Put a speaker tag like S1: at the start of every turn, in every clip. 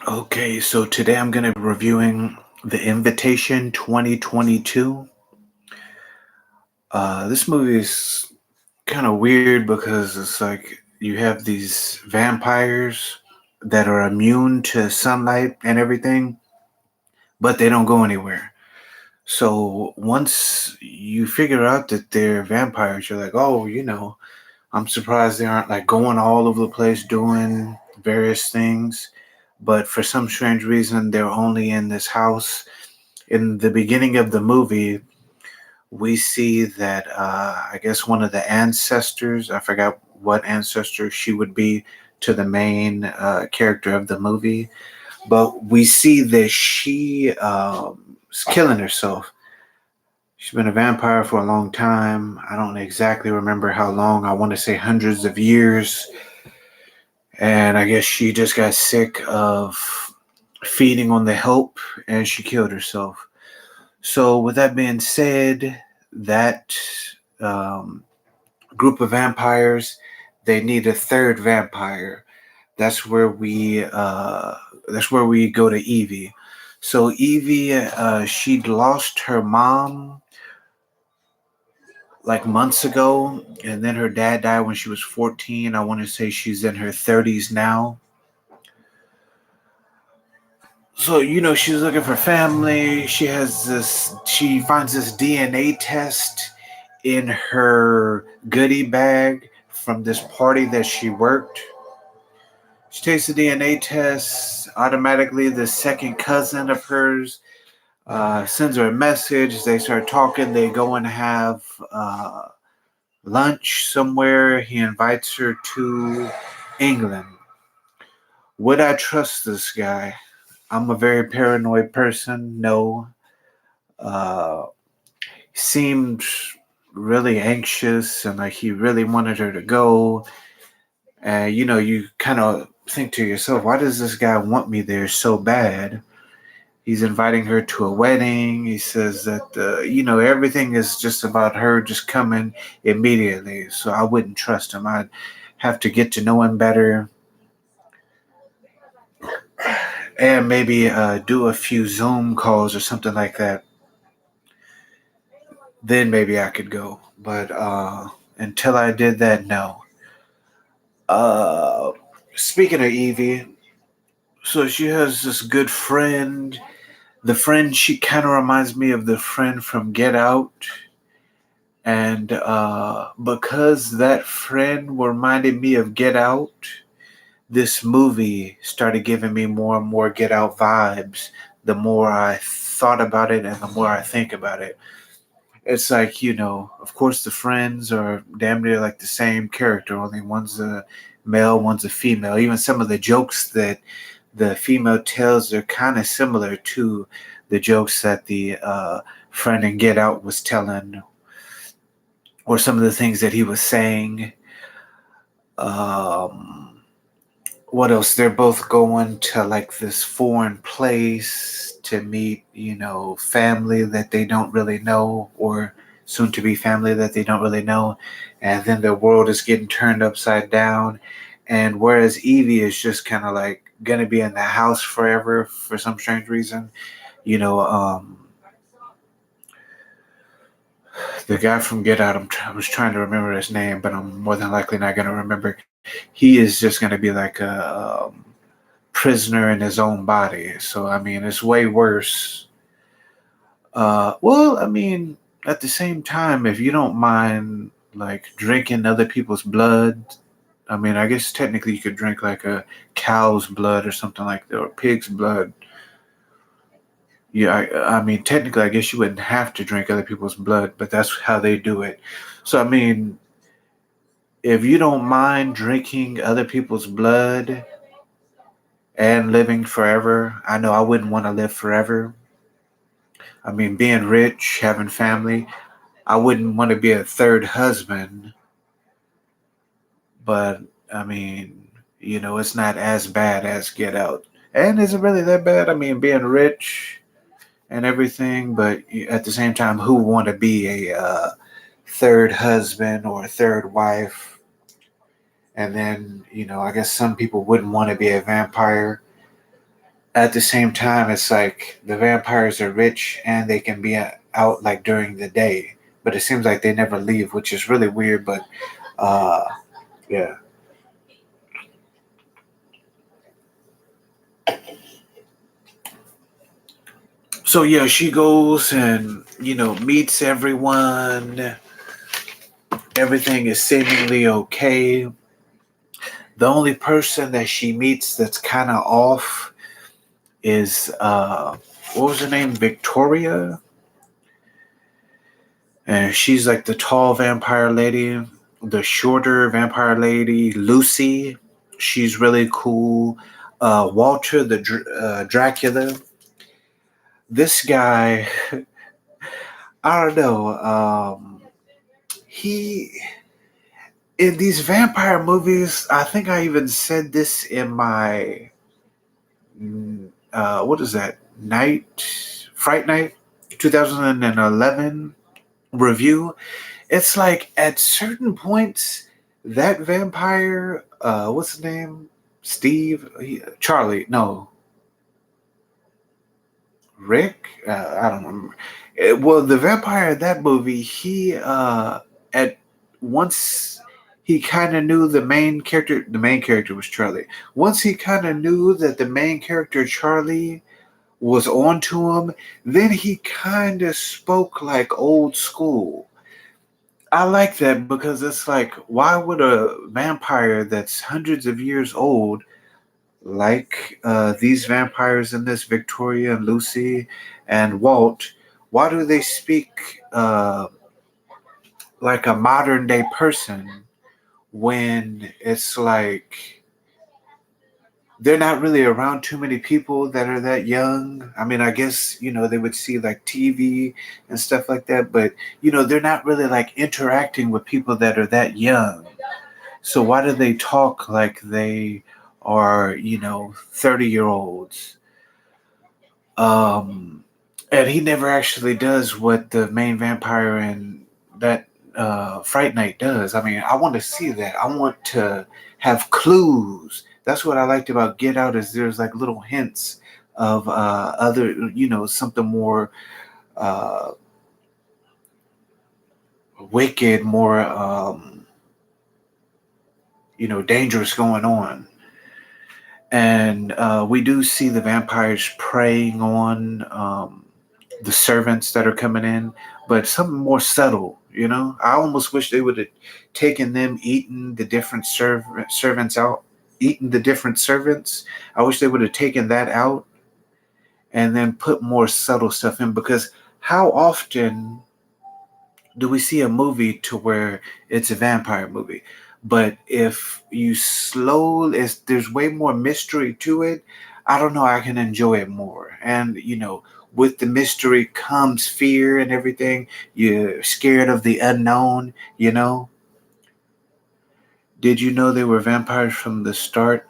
S1: Okay, so today I'm going to be reviewing The Invitation 2022. This movie is kind of weird because it's like you have these vampires that are immune to sunlight and everything, but they don't go anywhere. So once you figure out that they're vampires, you're like, oh, I'm surprised they aren't like going all over the place doing various things. But for some strange reason, they're only in this house. In the beginning of the movie, we see that I guess one of the ancestors, I forgot what ancestor she would be to the main character of the movie, but we see that she is killing herself. She's been a vampire for a long time. I don't exactly remember how long. I want to say hundreds of years. And I guess she just got sick of feeding on the help and she killed herself. So, with that being said, that um, group of vampires, they need a third vampire. That's where we go to Evie. So Evie, she'd lost her mom like months ago, and then her dad died when she was 14. I want to say she's in her 30s now. So, she's looking for family. She finds this DNA test in her goodie bag from this party that she worked. She takes the DNA test. Automatically, the second cousin of hers sends her a message. They start talking. They go and have lunch somewhere. He invites her to England. Would I trust this guy? I'm a very paranoid person. No. Uh, he seemed really anxious and like he really wanted her to go. And you kind of think to yourself, why does this guy want me there so bad? He's inviting her to a wedding. He says that everything is just about her just coming immediately. So I wouldn't trust him. I'd have to get to know him better and maybe do a few Zoom calls or something like that. Then maybe I could go. But until I did that, no. Uh, Speaking of Evie, so she has this good friend. The friend, she kind of reminds me of the friend from Get Out. And because that friend reminded me of Get Out, this movie started giving me more and more Get Out vibes the more I thought about it and the more I think about it. It's like, of course, the friends are damn near like the same character, only one's a male, one's a female. Even some of the jokes that the female tells are kind of similar to the jokes that the friend in Get Out was telling, or some of the things that he was saying. Um, what else? They're both going to like this foreign place to meet, family that they don't really know, or soon to be family that they don't really know. And then the world is getting turned upside down. And whereas Evie is just kind of like going to be in the house forever for some strange reason, you know, um, the guy from Get Out, I was trying to remember his name, but I'm more than likely not going to remember. He is just going to be like a prisoner in his own body. So, I mean, it's way worse. Well, I mean, at the same time, if you don't mind like drinking other people's blood, I mean, I guess technically you could drink like a cow's blood or something like that, or pig's blood. Yeah, I mean, technically, I guess you wouldn't have to drink other people's blood, but that's how they do it. So, I mean, if you don't mind drinking other people's blood and living forever, I know I wouldn't want to live forever. I mean, being rich, having family, I wouldn't want to be a third husband, but I mean, it's not as bad as Get Out. And is it really that bad? I mean, being rich and everything, but at the same time, who want to be a third husband or a third wife? And then, I guess some people wouldn't want to be a vampire. at the same time, it's like the vampires are rich and they can be out like during the day, but it seems like they never leave, which is really weird. But uh, yeah. So yeah, she goes and meets everyone. Everything is seemingly okay. The only person that she meets that's kind of off is what was her name? Victoria, and she's like the tall vampire lady. The shorter vampire lady, Lucy, she's really cool. Walter, the Dracula. This guy, I don't know. He in these vampire movies, I think I even said this in my what is that Fright Night 2011 review. It's like at certain points that vampire, what's his name? Charlie, no, Rick. I don't remember. Well, the vampire in that movie, he at once he kind of knew the main character. The main character was Charlie. Once he kind of knew that the main character Charlie was on to him, then he kind of spoke like old school. I like that because it's like, why would a vampire that's hundreds of years old, like these vampires in this, Victoria and Lucy and Walt, why do they speak like a modern day person when it's like they're not really around too many people that are that young? I mean, I guess, they would see like TV and stuff like that, but, they're not really like interacting with people that are that young. So why do they talk like they are, 30-year-olds? Um, and he never actually does what the main vampire in that Fright Night does. I mean, I want to see that. I want to have clues. That's what I liked about Get Out is there's like little hints of other, something more uh, wicked, more, dangerous going on. And we do see the vampires preying on the servants that are coming in, but something more subtle. I almost wish they would have taken them eating the different servants out, eating the different servants. I wish they would have taken that out and then put more subtle stuff in, because how often do we see a movie to where it's a vampire movie? But if you there's way more mystery to it. I don't know. I can enjoy it more. And, with the mystery comes fear and everything. You're scared of the unknown. Did you know they were vampires from the start?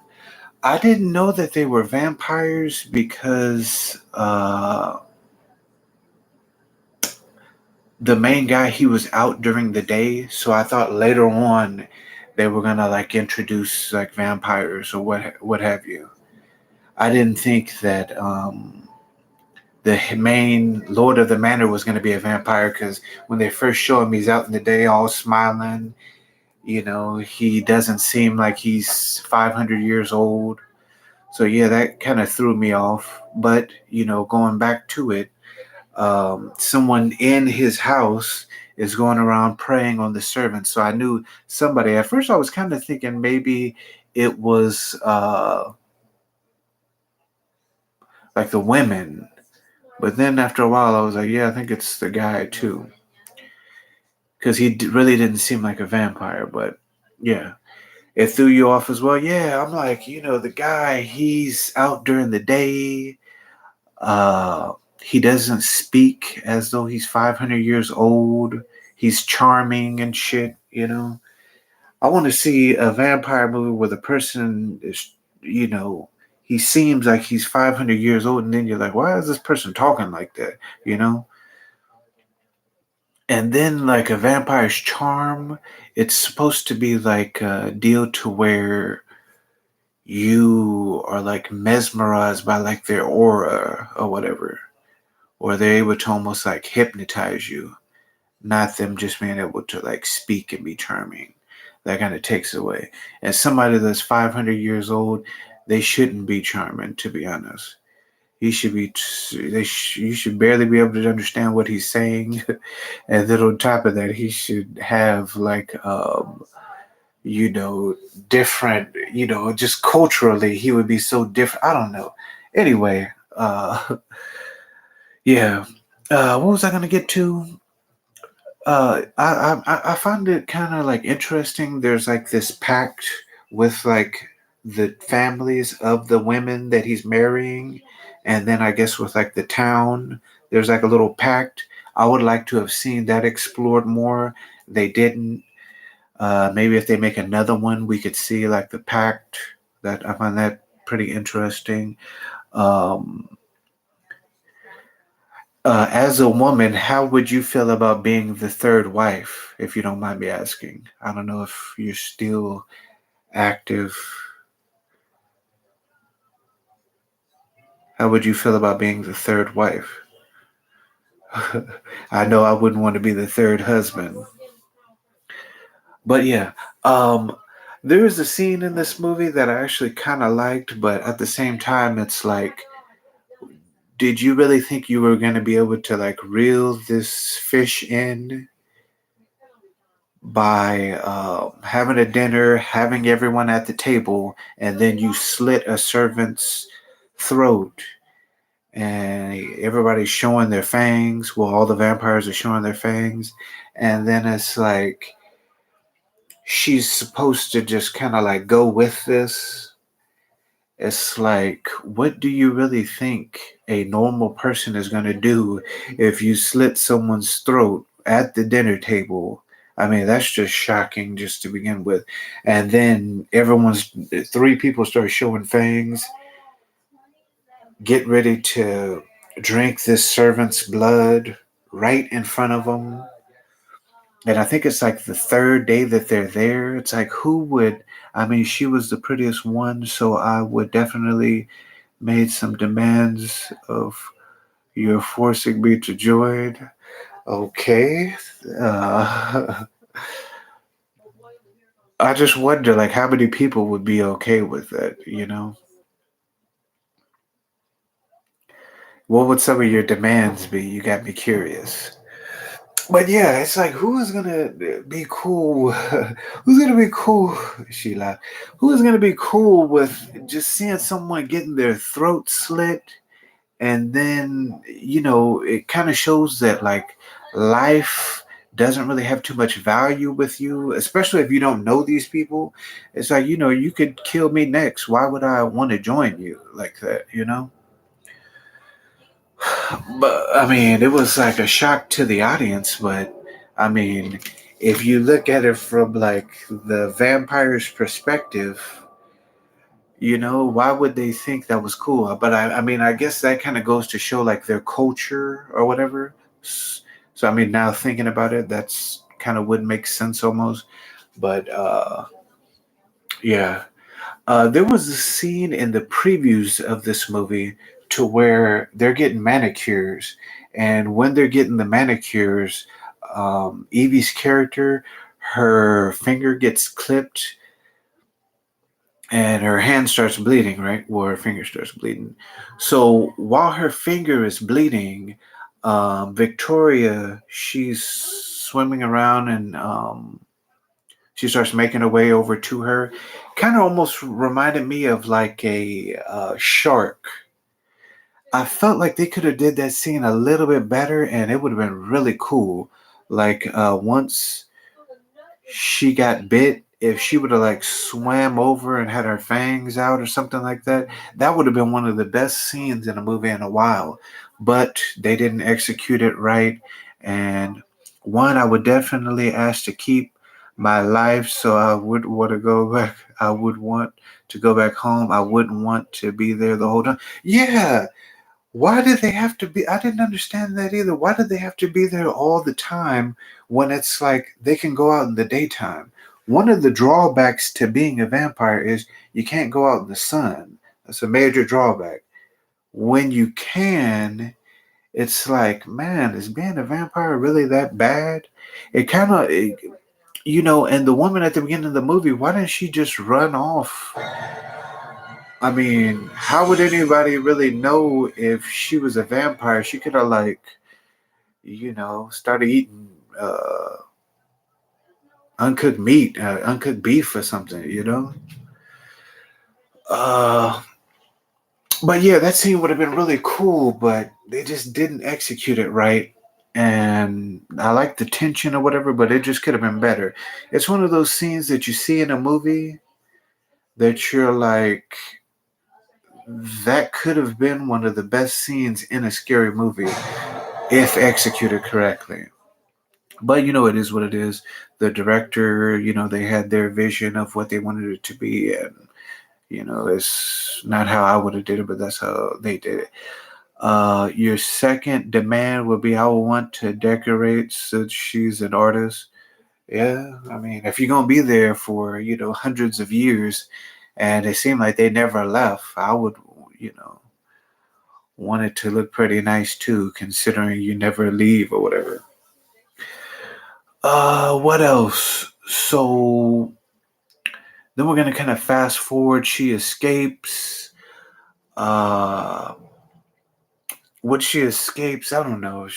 S1: I didn't know that they were vampires because the main guy, he was out during the day, so I thought later on they were gonna like introduce like vampires or what have you. I didn't think that the main lord of the manor was gonna be a vampire, because when they first show him, he's out in the day all smiling. He doesn't seem like he's 500 years old. So yeah, that kind of threw me off. But going back to it, someone in his house is going around preying on the servants. So I knew somebody. At first, I was kind of thinking maybe it was like the women, but then after a while, I was like, yeah, I think it's the guy too, because he really didn't seem like a vampire. But yeah, it threw you off as well. Yeah, I'm like, the guy, he's out during the day. Uh, he doesn't speak as though he's 500 years old. He's charming and shit. I want to see a vampire movie where the person is, he seems like he's 500 years old, and then you're like, why is this person talking like that? You know? And then, like, a vampire's charm, it's supposed to be like a deal to where you are like mesmerized by like their aura or whatever, or they're able to almost like hypnotize you, not them just being able to like speak and be charming. That kind of takes away. And somebody that's 500 years old, they shouldn't be charming, to be honest. He should be. You should barely be able to understand what he's saying, and then on top of that, he should have like, you know, different. You know, just culturally, he would be so different. I don't know. Anyway, yeah. What was I gonna get to? I find it kind of like interesting. There's like this pact with like the families of the women that he's marrying, and then I guess with like the town, there's like a little pact. I would like to have seen that explored more. They didn't. Maybe if they make another one, we could see like the pact. That I find that pretty interesting. Um, as a woman, how would you feel about being the third wife, if you don't mind me asking? I don't know if you're still active. How would you feel about being the third wife? I know I wouldn't want to be the third husband. But yeah, um, there is a scene in this movie that I actually kind of liked, but at the same time, it's like, did you really think you were going to be able to like reel this fish in by having a dinner, having everyone at the table, and then you slit a servant's throat, and everybody's showing their fangs? Well, all the vampires are showing their fangs, and then it's like she's supposed to just kind of like go with this. It's like, what do you really think a normal person is going to do if you slit someone's throat at the dinner table? I mean, that's just shocking just to begin with. And then three people start showing fangs, get ready to drink this servant's blood right in front of them. And I think it's like the third day that they're there. It's like, who would, I mean, she was the prettiest one, so I would definitely made some demands of you're forcing me to join. Okay. Uh, I just wonder, like, how many people would be okay with it, you know? What would some of your demands be? You got me curious. But yeah, it's like, who is gonna be cool? Who's gonna be cool? Sheila, who is gonna be cool with just seeing someone getting their throat slit? And then, you know, it kind of shows that like life doesn't really have too much value with you, especially if you don't know these people. It's like, you know, you could kill me next. Why would I want to join you like that, you know? But I mean, it was like a shock to the audience, but I mean, if you look at it from like the vampire's perspective, you know, why would they think that was cool? But I mean, I guess that kind of goes to show like their culture or whatever. So I mean, now thinking about it, that's kind of would make sense almost. But yeah, there was a scene in the previews of this movie to where they're getting manicures, and when they're getting the manicures, Evie's character, her finger gets clipped and her hand starts bleeding, right? Or her finger starts bleeding. So while her finger is bleeding, Victoria, she's swimming around and she starts making her way over to her. Kind of almost reminded me of like a shark. I felt like they could have did that scene a little bit better, and it would have been really cool. Like once she got bit, if she would have like swam over and had her fangs out or something like that, that would have been one of the best scenes in a movie in a while. But they didn't execute it right. And one, I would definitely ask to keep my life, so I would want to go back. I would want to go back home. I wouldn't want to be there the whole time. Yeah, why did they have to be? I didn't understand that either. Why did they have to be there all the time when it's like they can go out in the daytime? one of the drawbacks to being a vampire is you can't go out in the sun. That's a major drawback. When you can, it's like, man, is being a vampire really that bad? It kind of, and the woman at the beginning of the movie, why didn't she just run off? I mean, how would anybody really know if she was a vampire? She could have, like, started eating uncooked meat, uncooked beef or something. Uh, but yeah, that scene would have been really cool, but they just didn't execute it right. And I like the tension or whatever, but it just could have been better. It's one of those scenes that you see in a movie that you're like, that could have been one of the best scenes in a scary movie if executed correctly. But it is what it is. The director, they had their vision of what they wanted it to be, and it's not how I would have did it, but that's how they did it. Your second demand would be I would want to decorate since she's an artist. Yeah, I mean, if you're gonna be there for hundreds of years, and it seemed like they never left, I would want it to look pretty nice too, considering you never leave or whatever. What else? So then we're gonna kind of fast forward. She escapes. Uh, what she escapes, I don't know.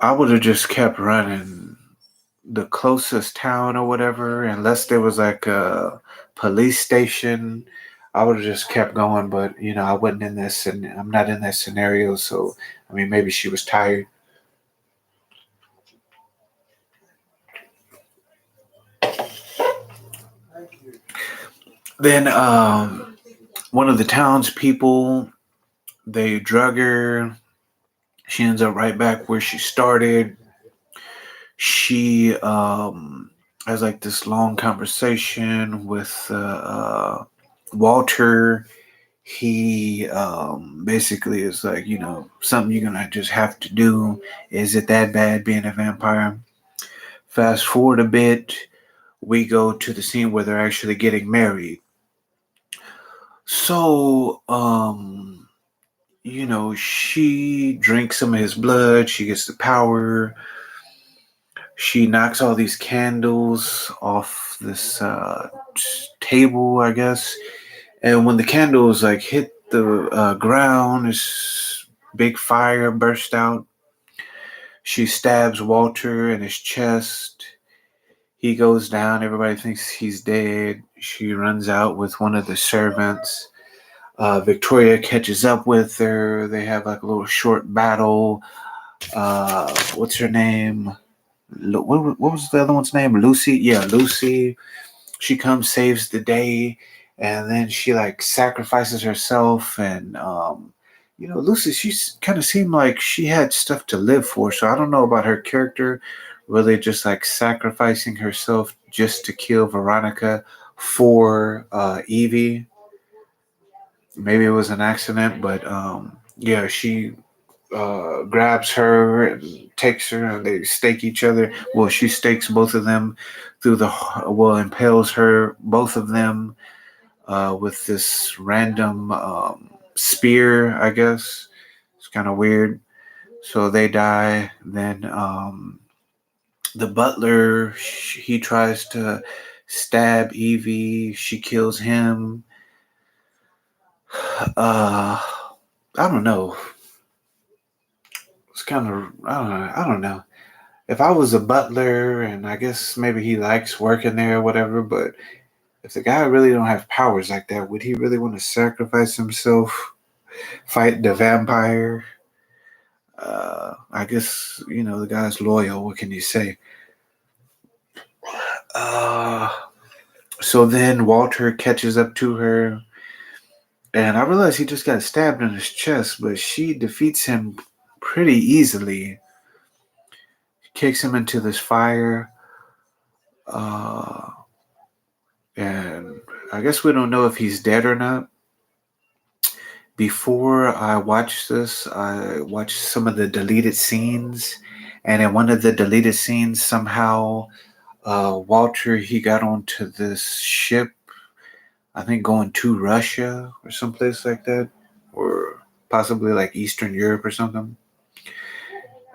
S1: I would have just kept running the closest town or whatever, unless there was like a police station. I would have just kept going, but I wasn't in this, and I'm not in that scenario. So, I mean, maybe she was tired. Then, one of the townspeople, they drug her. She ends up right back where she started. She has like this long conversation with Walter. He basically is like, something you're gonna just have to do. Is it that bad being a vampire? Fast forward a bit, we go to the scene where they're actually getting married. So, she drinks some of his blood. She gets the power. She knocks all these candles off this table, I guess. And when the candles like hit the ground, this big fire burst out. She stabs Walter in his chest. He goes down. Everybody thinks he's dead. She runs out with one of the servants. Victoria catches up with her. They have like a little short battle. What's her name? What was the other one's name? Lucy. Yeah, Lucy. She comes, saves the day, and then she like sacrifices herself. And Lucy, she kind of seemed like she had stuff to live for. So I don't know about her character, really just like sacrificing herself just to kill Veronica for Evie. Maybe it was an accident, but yeah, she grabs her and takes her, and they stake each other. Well, she stakes both of them impales her, both of them, with this random spear, I guess. It's kind of weird. So they die. Then the butler, he tries to stab Evie. She kills him. I don't know. It's kind of, I don't know. If I was a butler, and I guess maybe he likes working there or whatever, but if the guy really don't have powers like that, would he really want to sacrifice himself, fight the vampire? I guess the guy's loyal. What can you say? Uh, so then Walter catches up to her, and I realize he just got stabbed in his chest, but she defeats him pretty easily. Kicks him into this fire. Uh, and I guess we don't know if he's dead or not. Before I watched this, I watched some of the deleted scenes, and in one of the deleted scenes, somehow Walter, he got onto this ship, I think going to Russia or someplace like that, or possibly like Eastern Europe or something.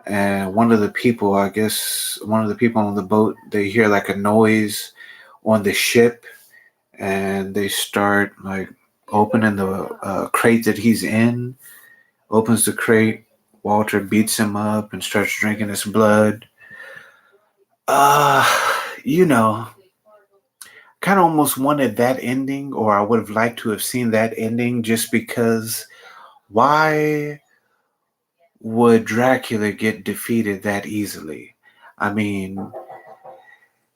S1: And one of the people, I guess, one of the people on the boat, they hear like a noise on the ship, and they start like opening the crate that he's in. Opens the crate. Walter beats him up and starts drinking his blood. Uh, you know, kind of almost wanted that ending, or I would have liked to have seen that ending just because why would Dracula get defeated that easily? I mean,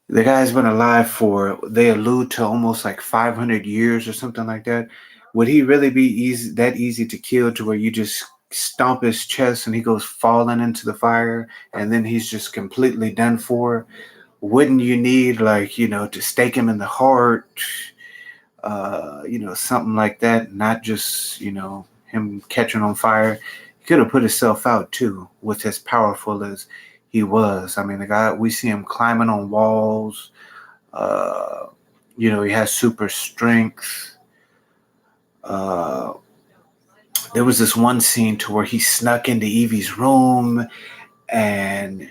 S1: the guy's been alive for, they allude to almost like 500 years or something like that. Would he really be easy to kill to where you just stomp his chest and he goes falling into the fire and then he's just completely done for? Wouldn't you need, like, to stake him in the heart, something like that, not just, him catching on fire? He could have put himself out too, with as powerful as he was. I mean, the guy, we see him climbing on walls. uh, he has super strength. Uh, there was this one scene to where he snuck into Evie's room, and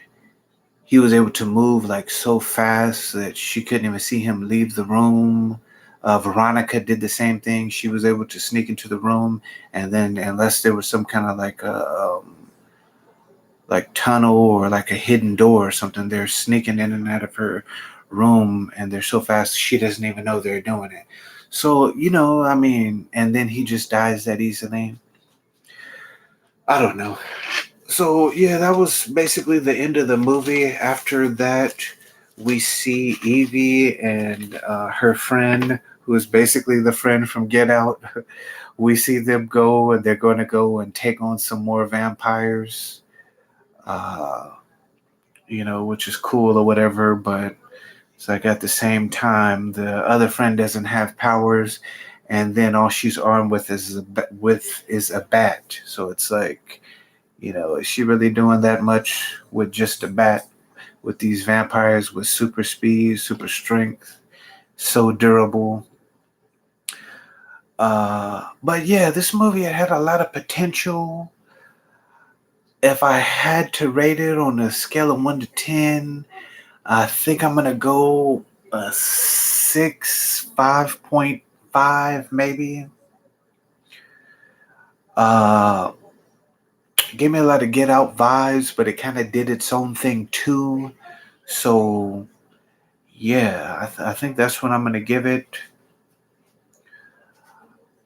S1: he was able to move like so fast that she couldn't even see him leave the room. Veronica did the same thing. She was able to sneak into the room, and then unless there was some kind of like tunnel or like a hidden door or something, they're sneaking in and out of her room, and they're so fast she doesn't even know they're doing it. So, I mean, and then he just dies that easily. I don't know. So yeah, that was basically the end of the movie. After that, we see Evie and her friend, who is basically the friend from Get Out. We see them go, and they're going to go and take on some more vampires. Uh, which is cool or whatever. But it's like at the same time, the other friend doesn't have powers, and then all she's armed with is a bat. So it's like, is she really doing that much with just a bat? With these vampires with super speed, super strength, so durable. But yeah, this movie had a lot of potential. If I had to rate it on a scale of 1 to 10, I think I'm gonna go a 5.5 maybe. Uh, Gave me a lot of Get Out vibes, but it kind of did its own thing too. So yeah, I think that's what I'm gonna give it.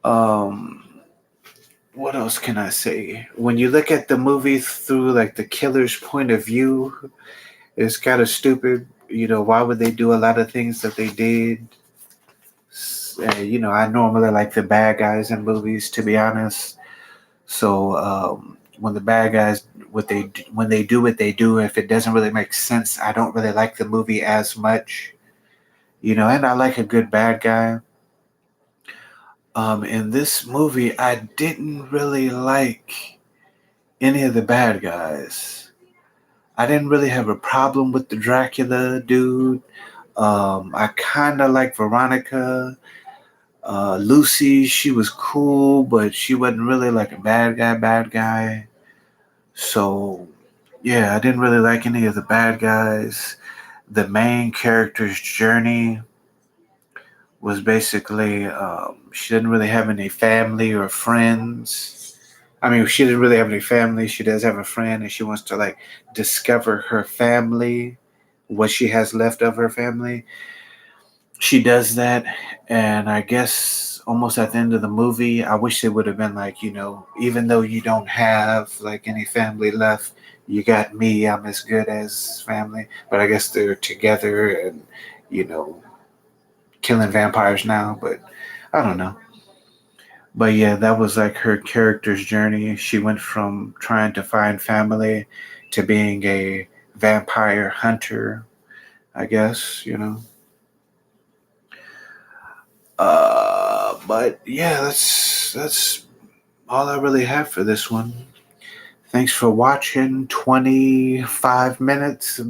S1: Um, what else can I say? When you look at the movie through like the killer's point of view, it's kind of stupid. Why would they do a lot of things that they did? I normally like the bad guys in movies, to be honest. So when the bad guys, when they do what they do, if it doesn't really make sense, I don't really like the movie as much. And I like a good bad guy. In this movie, I didn't really like any of the bad guys. I didn't really have a problem with the Dracula dude. I kind of like Veronica. Lucy, she was cool, but she wasn't really like a bad guy, bad guy. So, yeah, I didn't really like any of the bad guys. The main character's journey was basically she didn't really have any family or friends. I mean, she didn't really have any family. She does have a friend, and she wants to like discover her family, what she has left of her family. She does that, and I guess almost at the end of the movie, I wish it would have been like, even though you don't have like any family left, you got me. I'm as good as family. But I guess they're together and you know killing vampires now. But I don't know. But yeah, that was like her character's journey. She went from trying to find family to being a vampire hunter, I guess, But yeah, that's all I really have for this one. Thanks for watching. 25 minutes to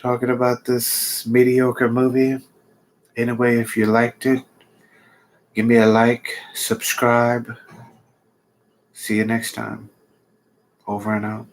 S1: talking about this mediocre movie. Anyway, if you liked it, give me a like, subscribe. See you next time. Over and out.